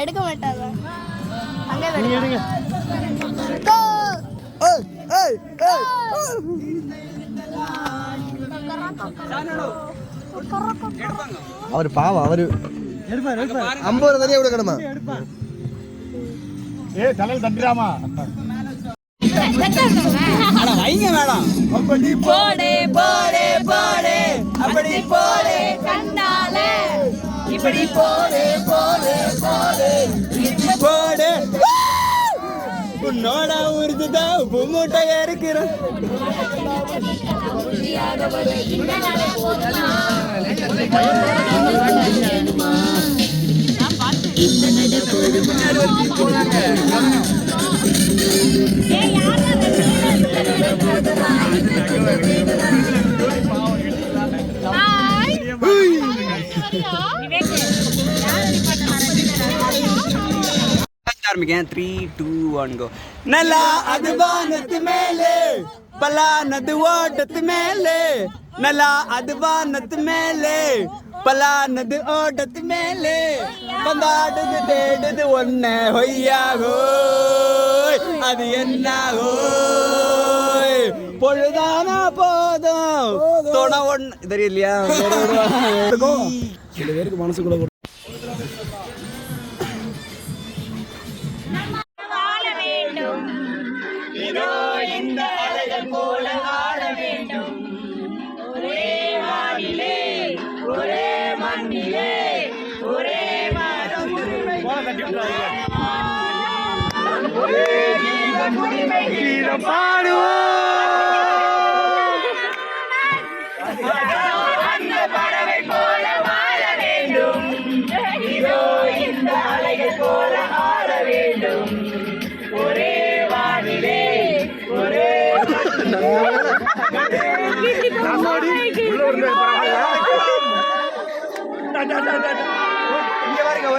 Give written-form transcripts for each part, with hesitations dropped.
எடுக்க மாட்டாங்க. அங்கே எடுங்க. அவர் பாவம் அவரு எடுப்பார் 50 தனியா விட கடமா தலையில் தட்டுறாமா வைங்க மேடம் போடு போடு போடு அப்படி போடு கண்ணால இப்படி போடு போடு போடு போடு உன்னோட உறுதிதான் உப்பு மூட்டையா இருக்கிறோம் ஆரம்பிக்கேன் 3 2 1 கோ நல்லா அது வானத்து மேலே பலானது ஓட்டத்து மேலே நல்லா அது வானத்து மேலே பலானது ஓட்டத்து மேலே வந்தாடுது தேடுது ஒன்ன ஹொய்யாகோ அது என்னாகோ பொழுதானா போதும் தொட ஒன்று தெரியலையா சில பேருக்கு மனசுக்குள்ள இந்த அலைகள் போல ஆட வேண்டும் ஒரே வானிலே ஒரே மண்ணிலே ஒரே மரம் ஒரே கீதம் பாடுவோம் அந்த பறவை போல வாழ வேண்டும் இதோ இந்த அலைகள் போல ஆட வேண்டும் ஒரே வானிலே ஒரே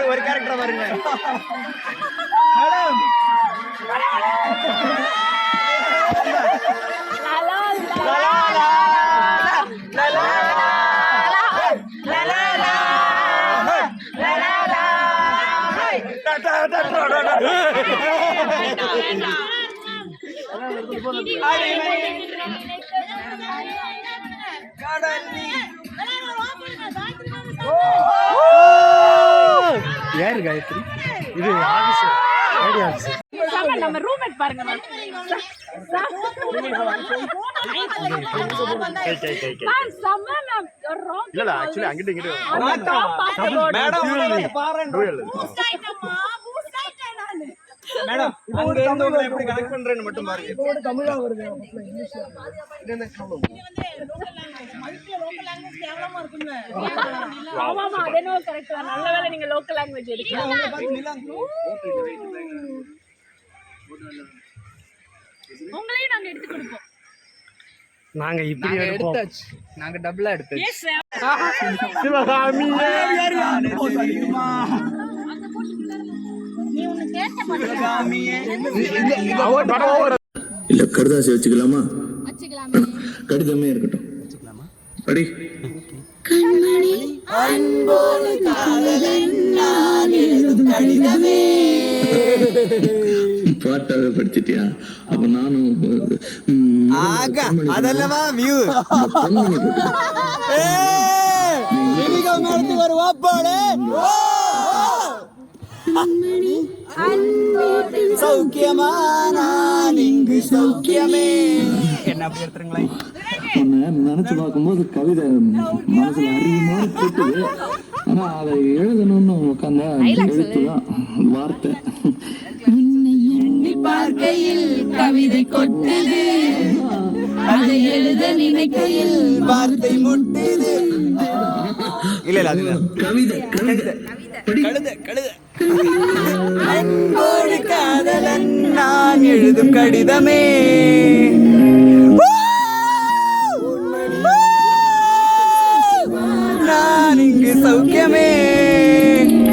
ஒரு கேரக்டர் பாருங்க யாரு காயத்ரி இது நம்ம ரூம்மேட் பாருங்க இல்ல ஆக்சுவலி அங்கிட்டு இங்கிட்டு மேடம் அங்க இருந்தவங்க எப்படி கனெக்ட் பண்றேன்னு மட்டும் பாருங்க இப்போ தமிழா வருது இங்கிலீஷ்ல ஆமாமா அதே கரெக்ட் தான் நல்ல வேளை நீங்க லோக்கல் லாங்குவேஜ் எடுக்கீங்க உங்களையும் நாங்க எடுத்து கொடுப்போம் நாங்க இப்படி எடுத்தாச்சு நாங்க டபுளா எடுத்தாச்சு சிவகாமி நீ ஒன்னு கேட்ட இல்ல கடுதாசி வச்சுக்கலாமா? கடிதமே இருக்கட்டும். படி. கண்மணி அன்போடு காதலன் நான் எழுதும் கடிதமே. பாட்டாவே படிச்சிட்டியா? அப்ப நானும் அதெல்லவா வியூ மேடத்துக்கு ஒரு வாப்பாடு சௌக்கியமா நான் இங்கு சௌக்கியமே என்ன அப்படி எடுத்துருங்களேன். நினைச்சு பார்க்கும்போது கவிதை மனசுல அறியுமா கேட்டுது. ஆனா அதை எழுதணும்னு உட்காந்தா எழுத்துதான் வார்த்தை. எண்ணி பார்க்கையில் கவிதை கொட்டுது, அதை எழுத நினைக்கையில் வார்த்தை முட்டுது. இல்ல இல்ல அது கவிதை கவிதை கழுத கழுத அன்போடு காதலன் நான் எழுதும் கடிதமே. நான் இங்கு சௌக்கியமே.